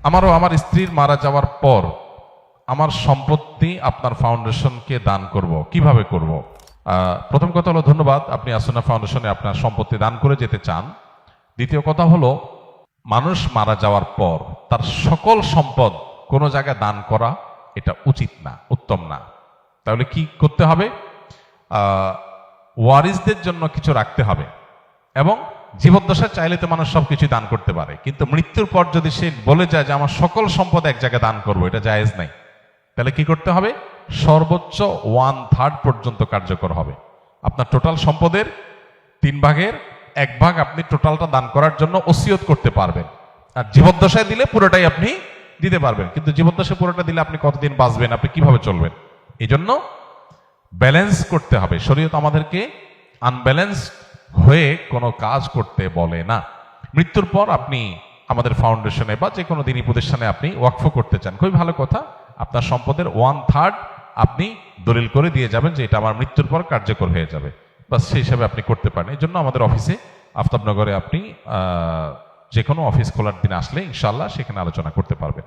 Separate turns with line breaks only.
আমারও আমার স্ত্রীর মারা যাওয়ার পর আমার সম্পত্তি আপনার ফাউন্ডেশনকে দান করব, কিভাবে করব? প্রথম কথা হলো, ধন্যবাদ, আপনি আসুনা ফাউন্ডেশনে আপনার সম্পত্তি দান করে যেতে চান। দ্বিতীয় কথা হলো, মানুষ মারা যাওয়ার পর তার সকল সম্পদ কোনো জায়গায় দান করা এটা উচিত না, উত্তম না। তাহলে কি করতে হবে? ওয়ারিসদের জন্য কিছু রাখতে হবে। এবং জীবদ্দশায় চাইলে তো মানুষ সবকিছু দান করতে পারে, কিন্তু মৃত্যুর পর যদি সে বলে যায় যে আমার সকল সম্পদ এক জায়গায় দান করবো, এটা জায়েজ নাই। তাহলে কি করতে হবে? সর্বোচ্চ 1/3 পর্যন্ত কার্যকর হবে। আপনার টোটাল সম্পদের 3 ভাগের 1 ভাগ আপনি টোটালটা দান করার জন্য ওসিয়ত করতে পারবেন। আর জীবদ্দশায় দিলে পুরোটাই আপনি দিতে পারবেন, কিন্তু জীবদ্দশায় পুরোটা দিলে আপনি কতদিন বাঁচবেন, আপনি কিভাবে চলবেন? এই জন্য ব্যালেন্স করতে হবে। শরীয়ত আমাদেরকে আনব্যালেন্স হয়ে কোনো কাজ করতে বলে না। মৃত্যুর পর আপনি আমাদের ফাউন্ডেশনে বা যে কোনো দিনী প্রতিষ্ঠানে আপনি ওয়াকফ করতে চান, খুবই ভালো কথা। আপনার সম্পদের 1/3 আপনি দলিল করে দিয়ে যাবেন যে এটা আমার মৃত্যুর পর কার্যকর হয়ে যাবে, বাস সেই হিসাবে আপনি করতে পারেন। এই জন্য আমাদের অফিসে আফতাবনগরে আপনি যে কোনো অফিস খোলার দিন আসলে ইনশাআল্লাহ সেখানে আলোচনা করতে পারবেন।